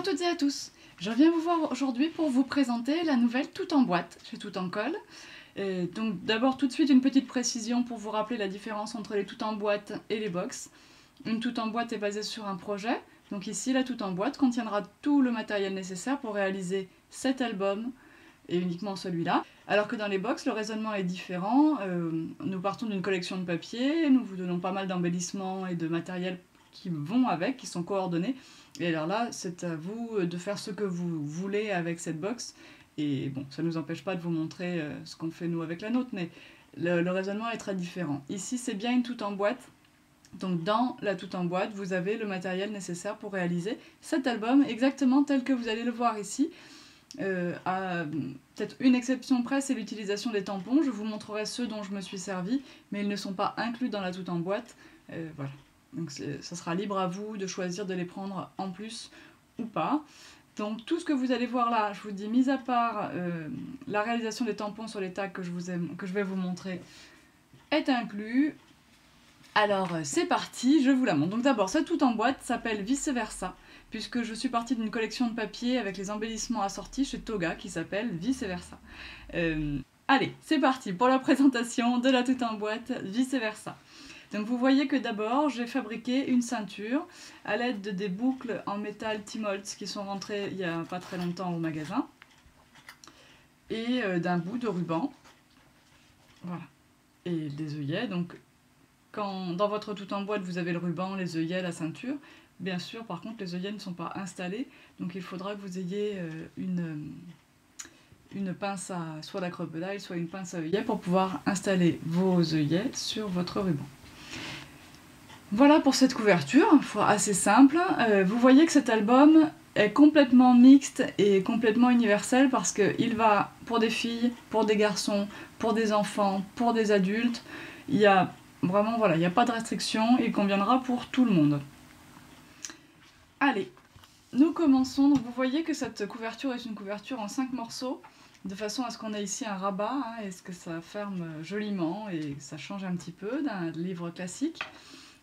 à toutes et à tous, je reviens vous voir aujourd'hui pour vous présenter la nouvelle Tout en boîte chez Tout en colle. Donc d'abord tout de suite une petite précision pour vous rappeler la différence entre les Tout en boîte et les box. Une Tout en boîte est basée sur un projet, donc ici la Tout en boîte contiendra tout le matériel nécessaire pour réaliser cet album et uniquement celui-là. Alors que dans les box, le raisonnement est différent. Nous partons d'une collection de papier, nous vous donnons pas mal d'embellissements et de matériel qui vont avec, qui sont coordonnés. Et alors là, c'est à vous de faire ce que vous voulez avec cette box. Et bon, ça ne nous empêche pas de vous montrer ce qu'on fait nous avec la nôtre, mais le raisonnement est très différent. Ici, c'est bien une Tout en boîte. Donc dans la Tout en boîte, vous avez le matériel nécessaire pour réaliser cet album, exactement tel que vous allez le voir ici. À peut-être une exception près, c'est l'utilisation des tampons. Je vous montrerai ceux dont je me suis servi, mais ils ne sont pas inclus dans la Tout en boîte. Voilà. Donc ça sera libre à vous de choisir de les prendre en plus ou pas. Donc tout ce que vous allez voir là, je vous dis, mis à part la réalisation des tampons sur les tags que je vais vous montrer, est inclus. Alors c'est parti, je vous la montre. Donc d'abord, cette Tout en boîte s'appelle Vice Versa, puisque je suis partie d'une collection de papier avec les embellissements assortis chez Toga qui s'appelle Vice Versa. Allez, c'est parti pour la présentation de la Tout en boîte Vice Versa. Donc vous voyez que d'abord j'ai fabriqué une ceinture à l'aide de des boucles en métal T-Molds qui sont rentrées il n'y a pas très longtemps au magasin et d'un bout de ruban, voilà, et des œillets. Donc quand dans votre Tout en boîte vous avez le ruban, les œillets, la ceinture, bien sûr par contre les œillets ne sont pas installés, donc il faudra que vous ayez une pince à soit la crocodile, soit une pince à œillets pour pouvoir installer vos œillets sur votre ruban. Voilà pour cette couverture, assez simple. Vous voyez que cet album est complètement mixte et complètement universel parce qu'il va pour des filles, pour des garçons, pour des enfants, pour des adultes. Il y a vraiment, voilà, il n'y a pas de restriction, il conviendra pour tout le monde. Allez, nous commençons. Donc vous voyez que cette couverture est une couverture en 5 morceaux, de façon à ce qu'on ait ici un rabat, et ce que ça ferme joliment et ça change un petit peu d'un livre classique.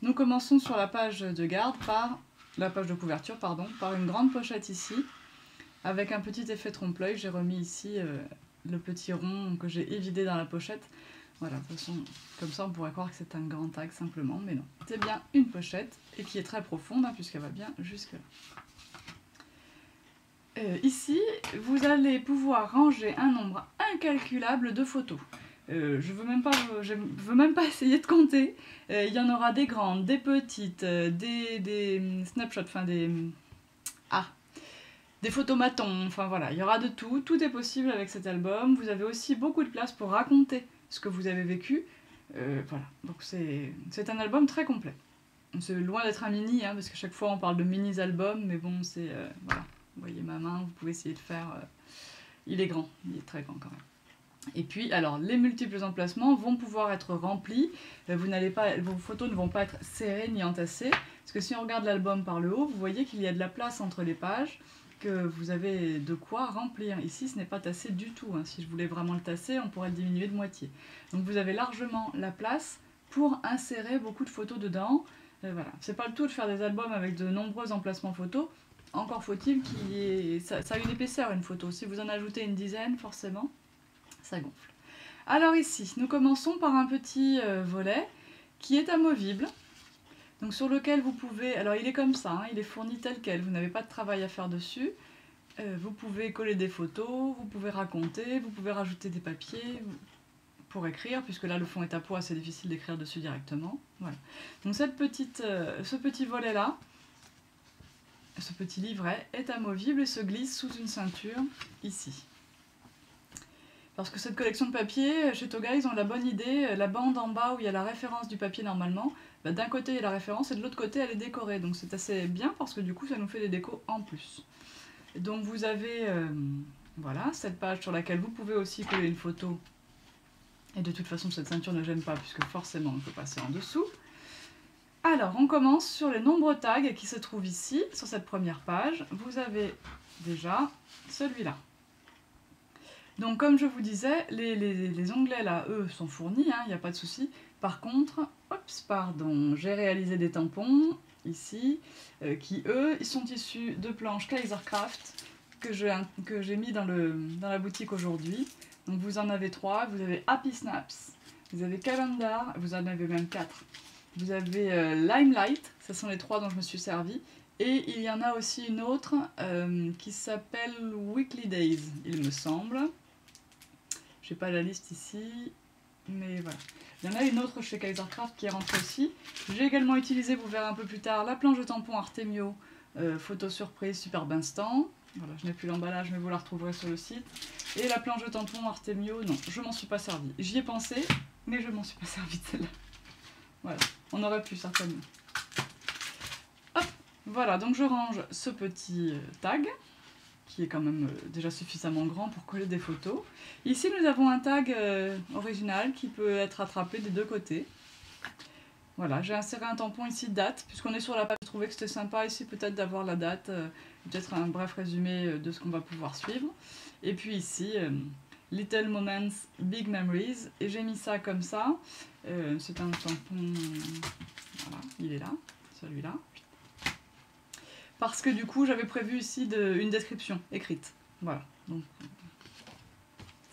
Nous commençons sur la page de garde par la page de couverture, pardon, par une grande pochette ici, avec un petit effet trompe-l'œil. J'ai remis ici le petit rond que j'ai évidé dans la pochette. Voilà, de toute façon, comme ça on pourrait croire que c'est un grand tag simplement, mais non. C'est bien une pochette, et qui est très profonde, puisqu'elle va bien jusque là. Ici, vous allez pouvoir ranger un nombre incalculable de photos. Je veux même pas essayer de compter. Il y en aura des grandes, des petites, des snapshots, enfin des photomatons, enfin voilà, il y aura de tout. Tout est possible avec cet album. Vous avez aussi beaucoup de place pour raconter ce que vous avez vécu. Voilà, donc c'est un album très complet. C'est loin d'être un mini, parce que chaque fois on parle de mini-albums, mais bon, c'est... voilà, vous voyez ma main, vous pouvez essayer de faire... il est grand, il est très grand quand même. Et puis, alors, les multiples emplacements vont pouvoir être remplis. Vos photos ne vont pas être serrées ni entassées. Parce que si on regarde l'album par le haut, vous voyez qu'il y a de la place entre les pages, que vous avez de quoi remplir. Ici, ce n'est pas tassé du tout. Si je voulais vraiment le tasser, on pourrait le diminuer de moitié. Donc vous avez largement la place pour insérer beaucoup de photos dedans. Voilà. C'est pas le tout de faire des albums avec de nombreux emplacements photos. Encore faut-il qu'il y ait... Ça a une épaisseur, une photo. Si vous en ajoutez une dizaine, forcément... ça gonfle. Alors ici, nous commençons par un petit volet qui est amovible, donc sur lequel vous pouvez, alors il est comme ça, il est fourni tel quel, vous n'avez pas de travail à faire dessus, vous pouvez coller des photos, vous pouvez raconter, vous pouvez rajouter des papiers pour écrire, puisque là le fond est à poids, c'est difficile d'écrire dessus directement. Voilà. Donc ce petit volet là, ce petit livret est amovible et se glisse sous une ceinture ici. Parce que cette collection de papier, chez Toga, ils ont la bonne idée, la bande en bas où il y a la référence du papier normalement, d'un côté il y a la référence et de l'autre côté elle est décorée. Donc c'est assez bien parce que du coup ça nous fait des décos en plus. Et donc vous avez voilà, cette page sur laquelle vous pouvez aussi coller une photo. Et de toute façon cette ceinture ne gêne pas puisque forcément on peut passer en dessous. Alors on commence sur les nombreux tags qui se trouvent ici, sur cette première page. Vous avez déjà celui-là. Donc comme je vous disais, les onglets là, eux, sont fournis, il n'y a pas de souci. Par contre, j'ai réalisé des tampons, ici, qui eux, ils sont issus de planches Kaisercraft que j'ai mis dans la boutique aujourd'hui. Donc vous en avez 3, vous avez Happy Snaps, vous avez Calendar, vous en avez même 4. Vous avez Limelight, ce sont les 3 dont je me suis servi. Et il y en a aussi une autre qui s'appelle Weekly Days, il me semble. Je n'ai pas la liste ici, mais voilà. Il y en a une autre chez Kaisercraft qui est rentrée aussi. J'ai également utilisé, vous verrez un peu plus tard, la planche de tampon Artemio photo surprise Superbe Instant. Voilà, je n'ai plus l'emballage, mais vous la retrouverez sur le site. Et la planche de tampon Artemio, non, je m'en suis pas servi. J'y ai pensé, mais je m'en suis pas servi de celle-là. Voilà, on aurait pu certainement. Hop, voilà, donc je range ce petit tag, qui est quand même déjà suffisamment grand pour coller des photos. Ici, nous avons un tag original qui peut être attrapé des deux côtés. Voilà, j'ai inséré un tampon ici date, puisqu'on est sur la page, je trouvais que c'était sympa ici peut-être d'avoir la date, peut-être un bref résumé de ce qu'on va pouvoir suivre. Et puis ici, Little Moments, Big Memories, et j'ai mis ça comme ça. C'est un tampon, voilà, il est là, celui-là. Parce que du coup, j'avais prévu ici une description écrite. Voilà, donc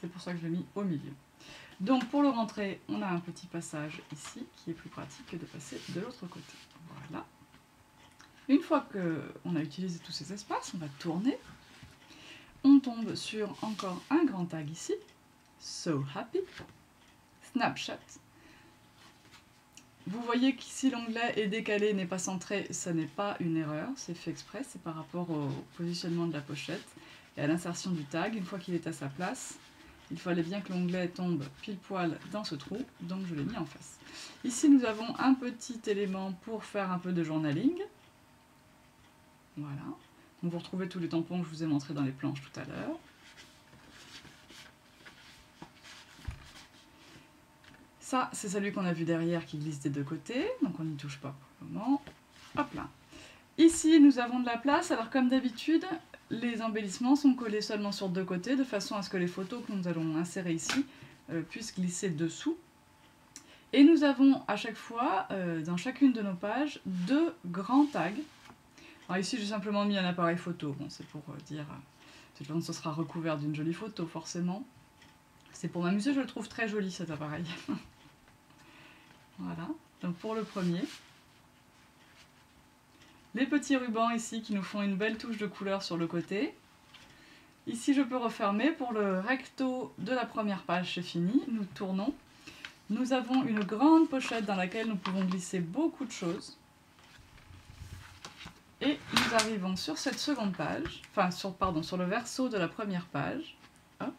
c'est pour ça que je l'ai mis au milieu. Donc pour le rentrer, on a un petit passage ici qui est plus pratique que de passer de l'autre côté. Voilà. Une fois qu'on a utilisé tous ces espaces, on va tourner. On tombe sur encore un grand tag ici. So Happy. Snapshot. Vous voyez qu'ici l'onglet est décalé, n'est pas centré, ça n'est pas une erreur, c'est fait exprès, c'est par rapport au positionnement de la pochette et à l'insertion du tag. Une fois qu'il est à sa place, il fallait bien que l'onglet tombe pile poil dans ce trou, donc je l'ai mis en face. Ici nous avons un petit élément pour faire un peu de journaling. Voilà. Donc vous retrouvez tous les tampons que je vous ai montrés dans les planches tout à l'heure. Ça, c'est celui qu'on a vu derrière qui glisse des deux côtés, donc on n'y touche pas pour le moment. Hop là. Ici, nous avons de la place, alors comme d'habitude, les embellissements sont collés seulement sur deux côtés, de façon à ce que les photos que nous allons insérer ici puissent glisser dessous. Et nous avons à chaque fois, dans chacune de nos pages, 2 grands tags. Alors ici, j'ai simplement mis un appareil photo, bon, c'est pour dire, ce sera recouvert d'une jolie photo, forcément. C'est pour m'amuser, je le trouve très joli cet appareil. Voilà, donc pour le premier, les petits rubans ici qui nous font une belle touche de couleur sur le côté. Ici je peux refermer, pour le recto de la première page c'est fini, nous tournons. Nous avons une grande pochette dans laquelle nous pouvons glisser beaucoup de choses. Et nous arrivons sur cette seconde page, enfin sur le verso de la première page. Hop.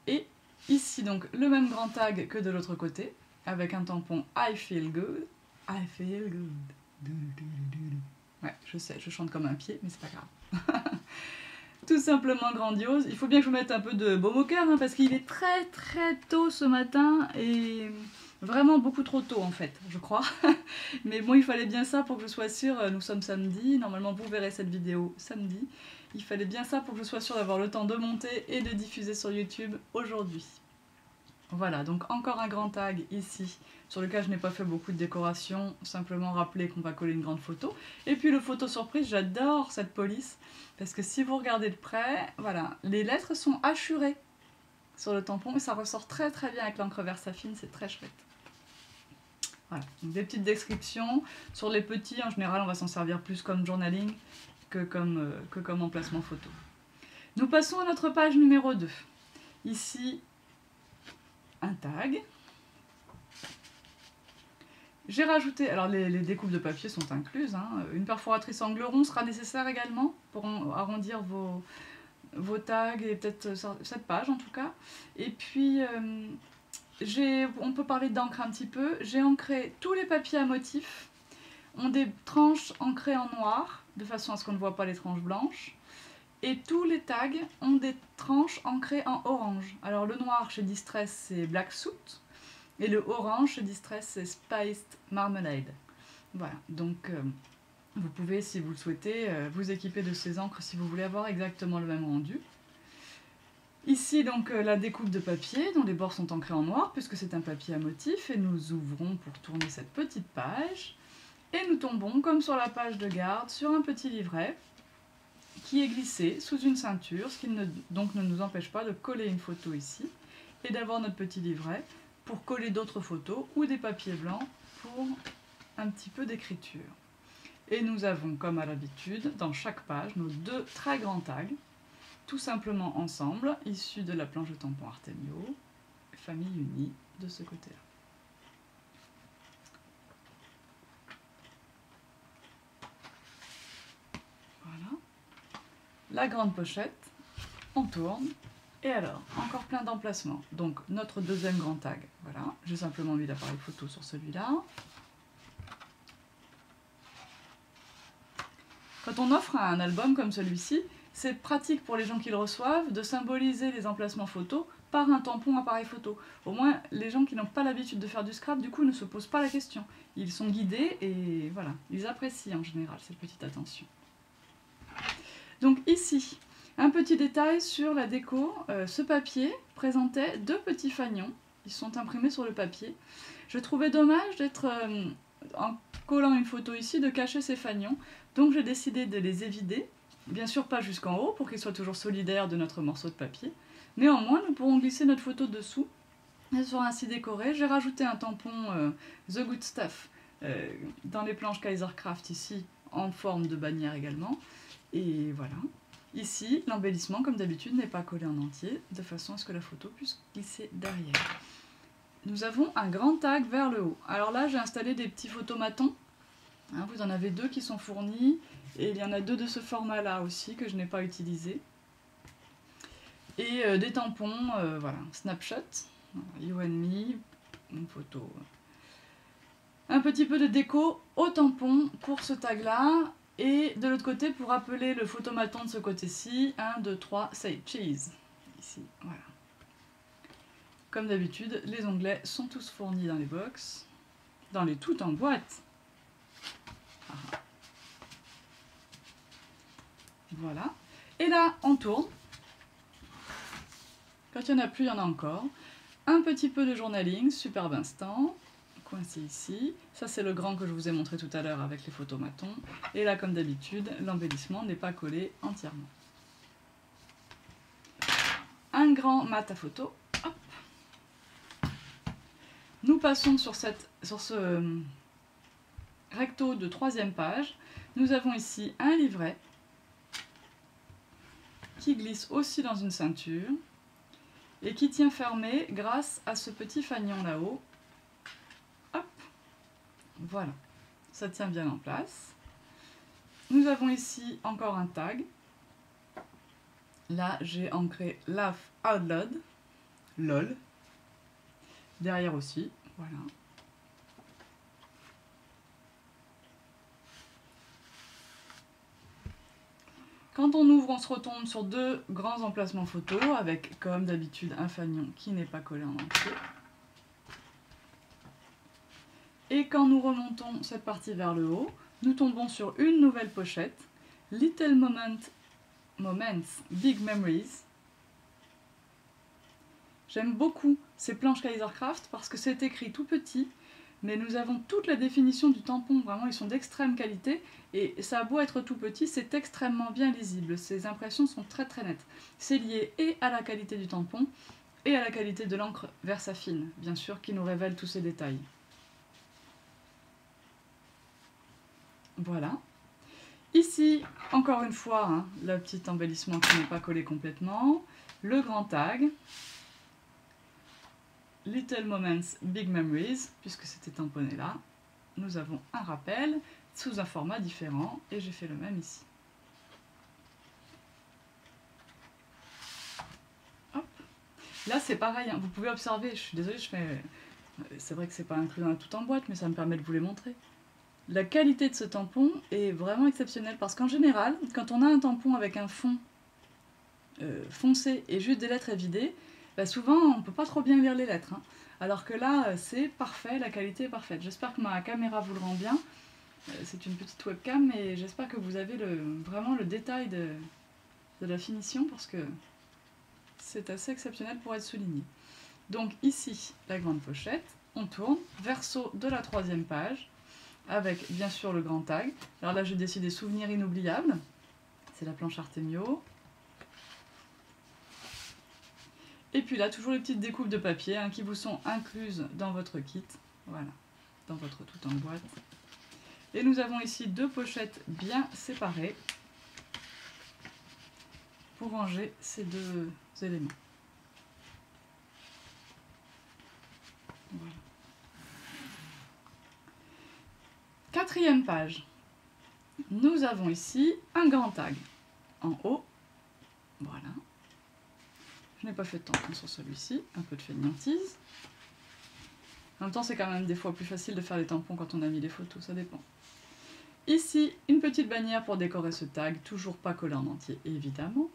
Et ici donc le même grand tag que de l'autre côté, avec un tampon I feel good. I feel good. Ouais, je sais, je chante comme un pied, mais c'est pas grave. Tout simplement grandiose. Il faut bien que je mette un peu de baume au cœur, hein, parce qu'il est très très tôt ce matin, et vraiment beaucoup trop tôt en fait, je crois. Mais bon, il fallait bien ça pour que je sois sûre, nous sommes samedi, normalement vous verrez cette vidéo samedi. Il fallait bien ça pour que je sois sûre d'avoir le temps de monter et de diffuser sur YouTube aujourd'hui. Voilà, donc encore un grand tag ici, sur lequel je n'ai pas fait beaucoup de décoration, simplement rappeler qu'on va coller une grande photo. Et puis le photo surprise, j'adore cette police, parce que si vous regardez de près, voilà, les lettres sont hachurées sur le tampon, et ça ressort très très bien avec l'encre Versafine, c'est très chouette. Voilà, donc des petites descriptions. Sur les petits, en général, on va s'en servir plus comme journaling que comme emplacement photo. Nous passons à notre page numéro 2. Ici, un tag. J'ai rajouté, alors les découpes de papier sont incluses, hein. Une perforatrice angle rond sera nécessaire également pour arrondir vos tags, et peut-être cette page en tout cas. Et puis, on peut parler d'encre un petit peu. J'ai ancré tous les papiers à motifs, ont des tranches ancrées en noir, de façon à ce qu'on ne voit pas les tranches blanches. Et tous les tags ont des tranches ancrées en orange. Alors le noir chez Distress c'est Black Suit, et le orange chez Distress c'est Spiced Marmalade. Voilà, donc vous pouvez, si vous le souhaitez, vous équiper de ces encres si vous voulez avoir exactement le même rendu. Ici donc la découpe de papier dont les bords sont ancrés en noir puisque c'est un papier à motif, et nous ouvrons pour tourner cette petite page et nous tombons comme sur la page de garde sur un petit livret qui est glissé sous une ceinture, ce qui donc ne nous empêche pas de coller une photo ici et d'avoir notre petit livret pour coller d'autres photos ou des papiers blancs pour un petit peu d'écriture. Et nous avons, comme à l'habitude, dans chaque page, nos deux très grands tags, tout simplement ensemble, issus de la planche de tampon Artemio, famille unie de ce côté-là. Voilà. La grande pochette, on tourne, et alors, encore plein d'emplacements. Donc, notre deuxième grand tag, voilà, j'ai simplement mis l'appareil photo sur celui-là. Quand on offre un album comme celui-ci, c'est pratique pour les gens qui le reçoivent de symboliser les emplacements photos par un tampon appareil photo. Au moins, les gens qui n'ont pas l'habitude de faire du scrap, du coup, ne se posent pas la question. Ils sont guidés et voilà, ils apprécient en général cette petite attention. Donc ici, un petit détail sur la déco. Ce papier présentait deux petits fanions. Ils sont imprimés sur le papier. Je trouvais dommage d'être, en collant une photo ici, de cacher ces fanions. Donc j'ai décidé de les évider. Bien sûr pas jusqu'en haut pour qu'ils soient toujours solidaires de notre morceau de papier. Néanmoins, nous pourrons glisser notre photo dessous. Elle sera ainsi décorée. J'ai rajouté un tampon The Good Stuff dans les planches Kaisercraft ici, en forme de bannière également. Et voilà. Ici, l'embellissement, comme d'habitude, n'est pas collé en entier, de façon à ce que la photo puisse glisser derrière. Nous avons un grand tag vers le haut. Alors là, j'ai installé des petits photomatons. Hein, vous en avez deux qui sont fournis. Et il y en a deux de ce format-là aussi, que je n'ai pas utilisé. Et des tampons, voilà, snapshot, you and me, une photo. Un petit peu de déco au tampon pour ce tag-là. Et de l'autre côté, pour appeler le photomaton de ce côté-ci, 1, 2, 3, say cheese. Ici, voilà. Comme d'habitude, les onglets sont tous fournis dans les box, dans les tout en boîte. Ah. Voilà. Et là, on tourne. Quand il n'y en a plus, il y en a encore. Un petit peu de journaling, superbe instant. Coincé ici. Ça, c'est le grand que je vous ai montré tout à l'heure avec les photomatons. Et là, comme d'habitude, l'embellissement n'est pas collé entièrement. Un grand mat à photo. Hop. Nous passons sur ce recto de 3e page. Nous avons ici un livret qui glisse aussi dans une ceinture et qui tient fermé grâce à ce petit fanion là-haut. Hop, voilà, ça tient bien en place. Nous avons ici encore un tag. Là, j'ai ancré Laugh Out Loud, LOL. Derrière aussi, voilà. Quand on ouvre, on se retombe sur deux grands emplacements photos avec, comme d'habitude, un fanion qui n'est pas collé en entier. Et quand nous remontons cette partie vers le haut, nous tombons sur une nouvelle pochette, Little Moments, Big Memories. J'aime beaucoup ces planches Kaisercraft parce que c'est écrit tout petit, mais nous avons toute la définition du tampon, vraiment ils sont d'extrême qualité, et ça a beau être tout petit, c'est extrêmement bien lisible, ces impressions sont très très nettes. C'est lié et à la qualité du tampon, et à la qualité de l'encre Versafine, bien sûr, qui nous révèle tous ces détails. Voilà. Ici, encore une fois, hein, le petit embellissement qui n'est pas collé complètement, le grand tag, Little Moments, Big Memories, puisque c'était tamponné là. Nous avons un rappel sous un format différent, et j'ai fait le même ici. Hop. Là, c'est pareil, hein, vous pouvez observer, je suis désolée, c'est vrai que c'est pas inclus dans la tout en boîte, mais ça me permet de vous les montrer. La qualité de ce tampon est vraiment exceptionnelle, parce qu'en général, quand on a un tampon avec un fond foncé et juste des lettres évidées, bah souvent on ne peut pas trop bien lire les lettres. Hein. Alors que là, c'est parfait, la qualité est parfaite. J'espère que ma caméra vous le rend bien. C'est une petite webcam, mais j'espère que vous avez vraiment le détail de la finition, parce que c'est assez exceptionnel pour être souligné. Donc ici, la grande pochette, on tourne, verso de la 3e page, avec bien sûr le grand tag. Alors là, j'ai décidé souvenirs inoubliables, c'est la planche Artemio. Et puis là, toujours les petites découpes de papier qui vous sont incluses dans votre kit, voilà, dans votre tout en boîte. Et nous avons ici 2 pochettes bien séparées pour ranger ces 2 éléments. Voilà. 4e page. Nous avons ici un grand tag en haut. Voilà. Je n'ai pas fait de tampon sur celui-ci, un peu de fainéantise. En même temps, c'est quand même des fois plus facile de faire les tampons quand on a mis les photos, ça dépend. Ici, une petite bannière pour décorer ce tag, toujours pas collé en entier, évidemment.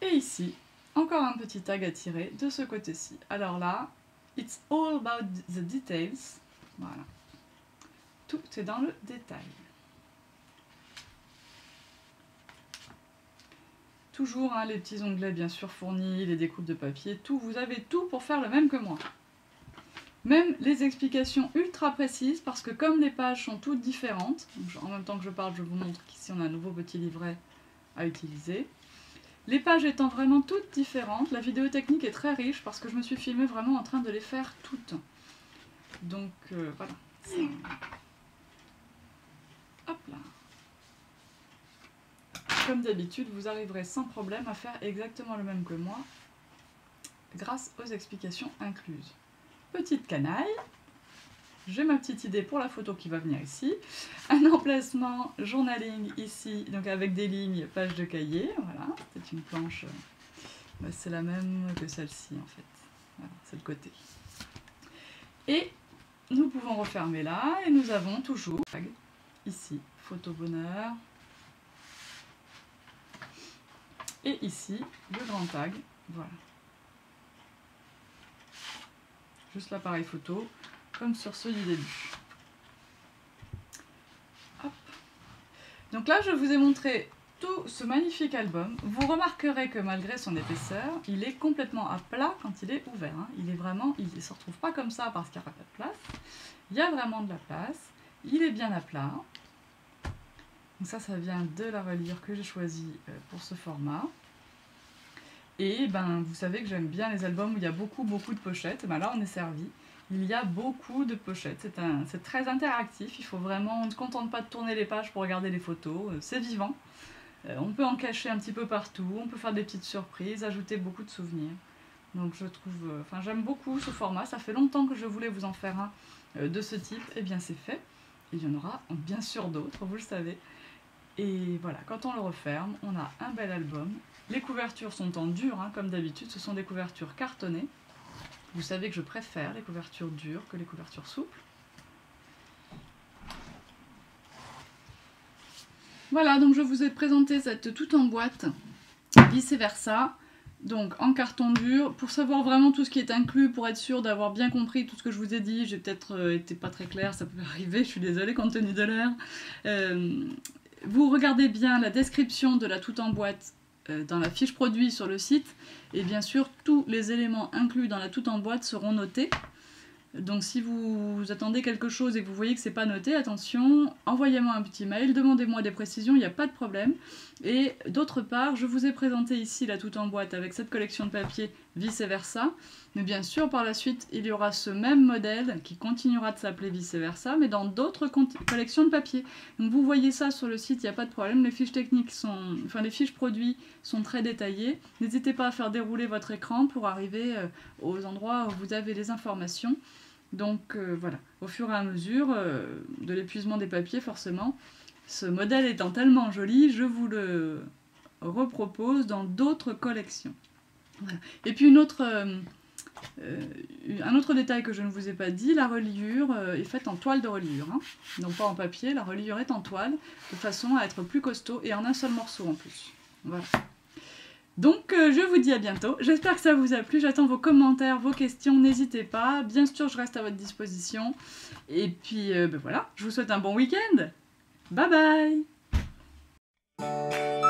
Et ici, encore un petit tag à tirer de ce côté-ci. Alors là, it's all about the details. Voilà. Tout est dans le détail. Toujours les petits onglets bien sûr fournis, les découpes de papier, tout. Vous avez tout pour faire le même que moi. Même les explications ultra précises, parce que comme les pages sont toutes différentes, en même temps que je parle, je vous montre qu'ici on a un nouveau petit livret à utiliser. Les pages étant vraiment toutes différentes, la vidéo technique est très riche parce que je me suis filmée vraiment en train de les faire toutes. Donc voilà. Ça... Hop là. Comme d'habitude, vous arriverez sans problème à faire exactement le même que moi, grâce aux explications incluses. Petite canaille, j'ai ma petite idée pour la photo qui va venir ici, un emplacement journaling ici, donc avec des lignes, page de cahier, voilà, c'est une planche, c'est la même que celle-ci en fait, voilà, c'est le côté. Et nous pouvons refermer là, et nous avons toujours, ici, photo bonheur, et ici, le grand tag, voilà. Juste l'appareil photo, comme sur ceux du début. Hop. Donc là, je vous ai montré tout ce magnifique album. Vous remarquerez que malgré son épaisseur, il est complètement à plat quand il est ouvert. Il est vraiment, il ne se retrouve pas comme ça parce qu'il n'y a pas de place. Il y a vraiment de la place. Il est bien à plat. Donc ça vient de la reliure que j'ai choisie pour ce format. Et vous savez que j'aime bien les albums où il y a beaucoup de pochettes. Et là, on est servi. Il y a beaucoup de pochettes. C'est très interactif. Il faut vraiment, on ne se contente pas de tourner les pages pour regarder les photos. C'est vivant. On peut en cacher un petit peu partout. On peut faire des petites surprises, ajouter beaucoup de souvenirs. Donc je trouve, j'aime beaucoup ce format. Ça fait longtemps que je voulais vous en faire un de ce type. Et bien c'est fait. Et il y en aura bien sûr d'autres, vous le savez. Et voilà, quand on le referme, on a un bel album. Les couvertures sont en dur, comme d'habitude, ce sont des couvertures cartonnées. Vous savez que je préfère les couvertures dures que les couvertures souples. Voilà, donc je vous ai présenté cette toute en boîte, vice versa, donc en carton dur. Pour savoir vraiment tout ce qui est inclus, pour être sûr d'avoir bien compris tout ce que je vous ai dit, j'ai peut-être été pas très claire, ça peut arriver, je suis désolée compte tenu de l'heure. Vous regardez bien la description de la toute en boîte dans la fiche produit sur le site, et bien sûr tous les éléments inclus dans la toute en boîte seront notés. Donc si vous attendez quelque chose et que vous voyez que c'est pas noté, attention, envoyez-moi un petit mail, demandez-moi des précisions, il n'y a pas de problème. Et d'autre part, je vous ai présenté ici la toute en boîte avec cette collection de papier, vice versa. Mais bien sûr, par la suite, il y aura ce même modèle qui continuera de s'appeler vice versa, mais dans d'autres collections de papier. Donc vous voyez ça sur le site, il n'y a pas de problème. Les fiches techniques sont, les fiches produits sont très détaillées. N'hésitez pas à faire dérouler votre écran pour arriver aux endroits où vous avez les informations. Donc voilà, au fur et à mesure de l'épuisement des papiers, forcément, ce modèle étant tellement joli, je vous le repropose dans d'autres collections. Voilà. Et puis un autre détail que je ne vous ai pas dit, la reliure est faite en toile de reliure, donc pas en papier, la reliure est en toile, de façon à être plus costaud et en un seul morceau en plus. Voilà. Donc je vous dis à bientôt, j'espère que ça vous a plu, j'attends vos commentaires, vos questions, n'hésitez pas, bien sûr je reste à votre disposition, et puis voilà, je vous souhaite un bon week-end, bye bye. Thank